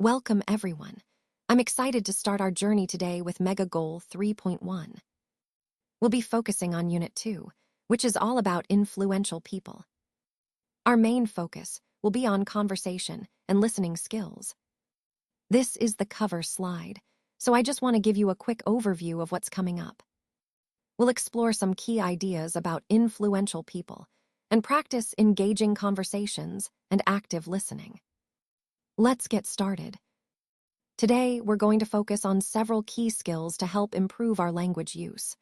Welcome, everyone. I'm excited to start our journey today with Mega Goal 3.1. We'll be focusing on Unit 2, which is all about influential people. Our main focus will be on conversation and listening skills. This is the cover slide, so I just want to give you a quick overview of what's coming up. We'll explore some key ideas about influential people and practice engaging conversations and active listening. Let's get started. Today, we're going to focus on several key skills to help improve our language use.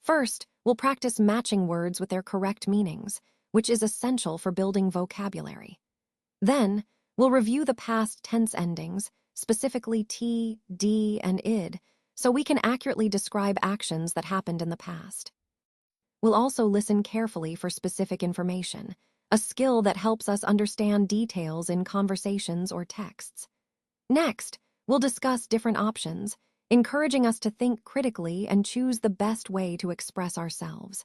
First, we'll practice matching words with their correct meanings, which is essential for building vocabulary. Then, we'll review the past tense endings, specifically t, d, and id, so we can accurately describe actions that happened in the past. We'll also listen carefully for specific information, a skill that helps us understand details in conversations or texts. Next, we'll discuss different options, encouraging us to think critically and choose the best way to express ourselves.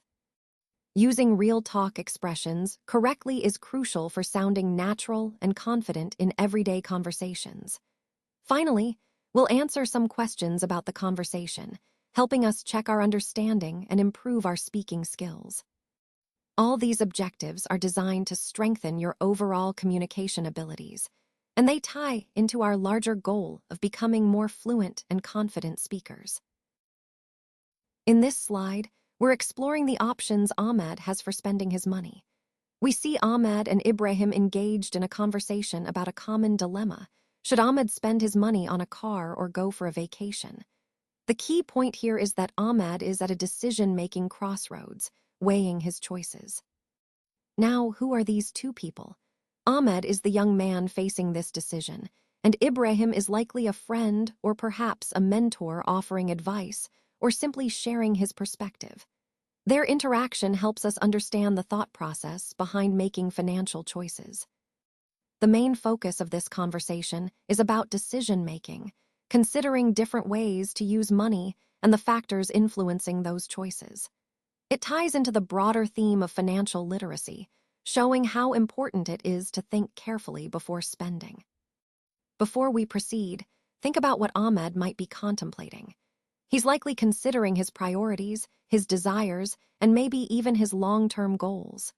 Using real talk expressions correctly is crucial for sounding natural and confident in everyday conversations. Finally, we'll answer some questions about the conversation, helping us check our understanding and improve our speaking skills. All these objectives are designed to strengthen your overall communication abilities, and they tie into our larger goal of becoming more fluent and confident speakers. In this slide, we're exploring the options Ahmad has for spending his money. We see Ahmad and Ibrahim engaged in a conversation about a common dilemma. Should Ahmad spend his money on a car or go for a vacation? The key point here is that Ahmad is at a decision-making crossroads, weighing his choices. Now, who are these two people? Ahmed is the young man facing this decision, and Ibrahim is likely a friend or perhaps a mentor offering advice or simply sharing his perspective. Their interaction helps us understand the thought process behind making financial choices. The main focus of this conversation is about decision-making, considering different ways to use money and the factors influencing those choices. It ties into the broader theme of financial literacy, showing how important it is to think carefully before spending. Before we proceed, think about what Ahmed might be contemplating. He's likely considering his priorities, his desires, and maybe even his long-term goals.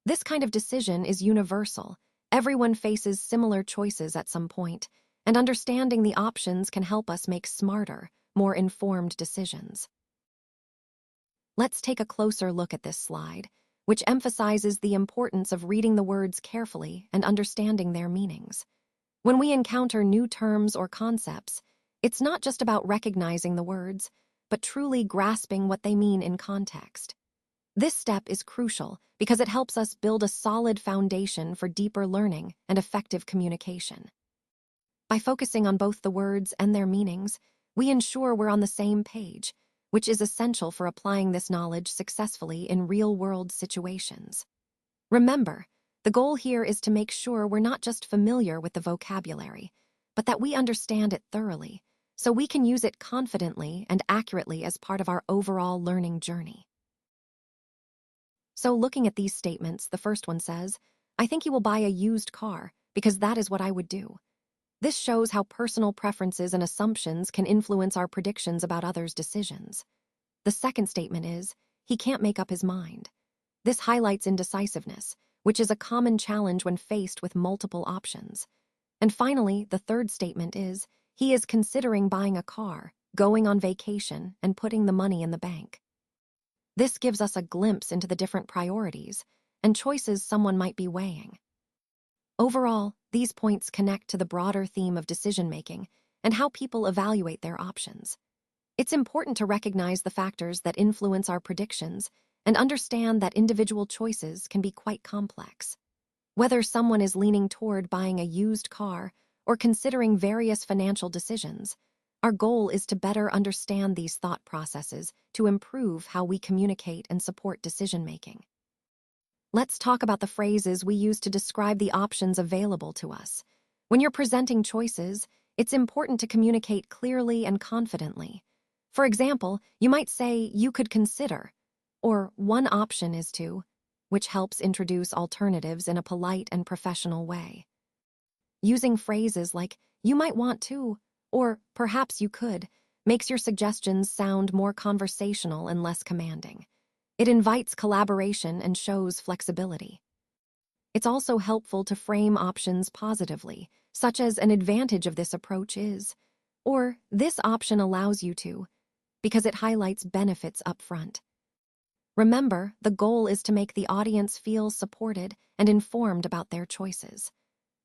This kind of decision is universal. Everyone faces similar choices at some point, and understanding the options can help us make smarter, more informed decisions. Let's take a closer look at this slide, which emphasizes the importance of reading the words carefully and understanding their meanings. When we encounter new terms or concepts, it's not just about recognizing the words, but truly grasping what they mean in context. This step is crucial because it helps us build a solid foundation for deeper learning and effective communication. By focusing on both the words and their meanings, we ensure we're on the same page, which is essential for applying this knowledge successfully in real-world situations. Remember, the goal here is to make sure we're not just familiar with the vocabulary, but that we understand it thoroughly, so we can use it confidently and accurately as part of our overall learning journey. So looking at these statements, the first one says, "I think you will buy a used car, because that is what I would do." This shows how personal preferences and assumptions can influence our predictions about others' decisions. The second statement is, "He can't make up his mind." This highlights indecisiveness, which is a common challenge when faced with multiple options. And finally, the third statement is, "He is considering buying a car, going on vacation, and putting the money in the bank." This gives us a glimpse into the different priorities and choices someone might be weighing. Overall, these points connect to the broader theme of decision-making and how people evaluate their options. It's important to recognize the factors that influence our predictions and understand that individual choices can be quite complex. Whether someone is leaning toward buying a used car or considering various financial decisions, our goal is to better understand these thought processes to improve how we communicate and support decision-making. Let's talk about the phrases we use to describe the options available to us. When you're presenting choices, it's important to communicate clearly and confidently. For example, you might say, "You could consider," or "One option is to," which helps introduce alternatives in a polite and professional way. Using phrases like, You might want to, or perhaps you could, makes your suggestions sound more conversational and less commanding. It invites collaboration and shows flexibility. It's also helpful to frame options positively, such as an advantage of this approach is, or this option allows you to, because it highlights benefits up front. Remember, the goal is to make the audience feel supported and informed about their choices.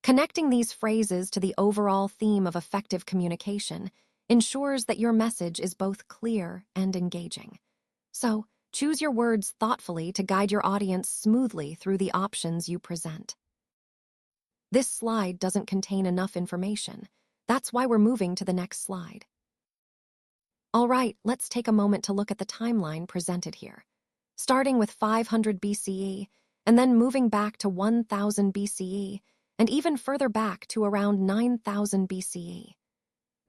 Connecting these phrases to the overall theme of effective communication ensures that your message is both clear and engaging. So, choose your words thoughtfully to guide your audience smoothly through the options you present. This slide doesn't contain enough information. That's why we're moving to the next slide. All right, let's take a moment to look at the timeline presented here. Starting with 500 BCE, and then moving back to 1000 BCE, and even further back to around 9000 BCE.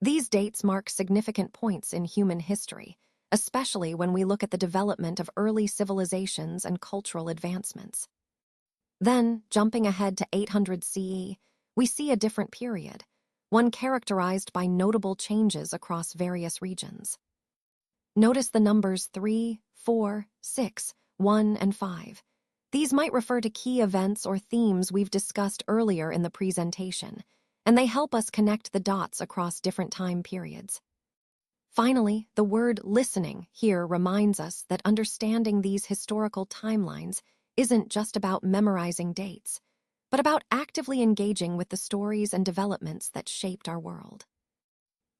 These dates mark significant points in human history, especially when we look at the development of early civilizations and cultural advancements. Then, jumping ahead to 800 CE, we see a different period, one characterized by notable changes across various regions. Notice the numbers 3, 4, 6, 1, and 5. These might refer to key events or themes we've discussed earlier in the presentation, and they help us connect the dots across different time periods. Finally, the word listening here reminds us that understanding these historical timelines isn't just about memorizing dates, but about actively engaging with the stories and developments that shaped our world.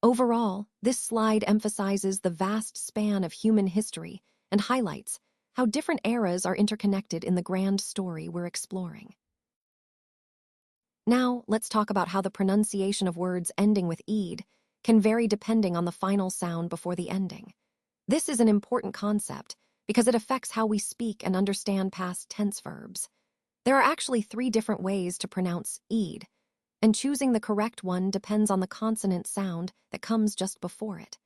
Overall, this slide emphasizes the vast span of human history and highlights how different eras are interconnected in the grand story we're exploring. Now, let's talk about how the pronunciation of words ending with "ed" can vary depending on the final sound before the ending. This is an important concept because it affects how we speak and understand past tense verbs. There are actually 3 different ways to pronounce "ed," and choosing the correct one depends on the consonant sound that comes just before it.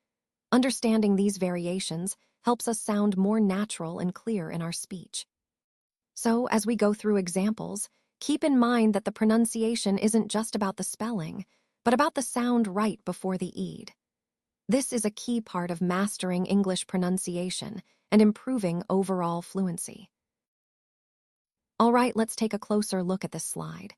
Understanding these variations helps us sound more natural and clear in our speech. So, as we go through examples, keep in mind that the pronunciation isn't just about the spelling, but about the sound right before the "ed." This is a key part of mastering English pronunciation and improving overall fluency. All right, let's take a closer look at this slide.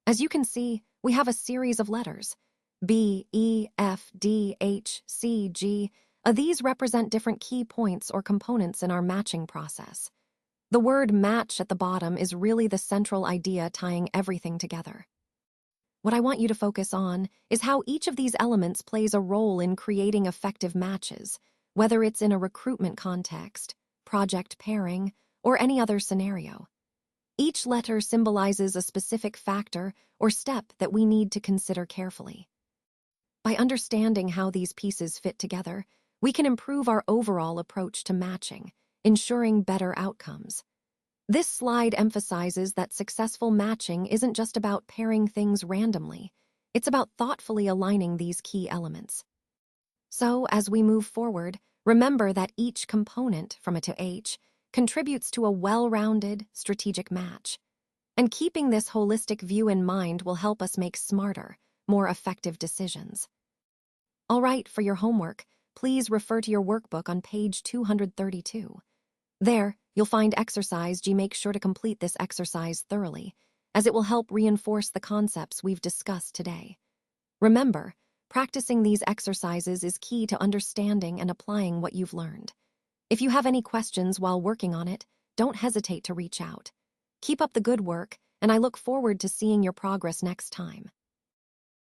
As you can see, we have a series of letters, B, E, F, D, H, C, G. These represent different key points or components in our matching process. The word match at the bottom is really the central idea tying everything together. What I want you to focus on is how each of these elements plays a role in creating effective matches, whether it's in a recruitment context, project pairing, or any other scenario. Each letter symbolizes a specific factor or step that we need to consider carefully. By understanding how these pieces fit together, we can improve our overall approach to matching, ensuring better outcomes. This slide emphasizes that successful matching isn't just about pairing things randomly, it's about thoughtfully aligning these key elements. So, as we move forward, remember that each component, from A to H, contributes to a well-rounded, strategic match. And keeping this holistic view in mind will help us make smarter, more effective decisions. All right, for your homework, please refer to your workbook on page 232. There, you'll find exercise G. Make sure to complete this exercise thoroughly, as it will help reinforce the concepts we've discussed today. Remember, practicing these exercises is key to understanding and applying what you've learned. If you have any questions while working on it, don't hesitate to reach out. Keep up the good work, and I look forward to seeing your progress next time.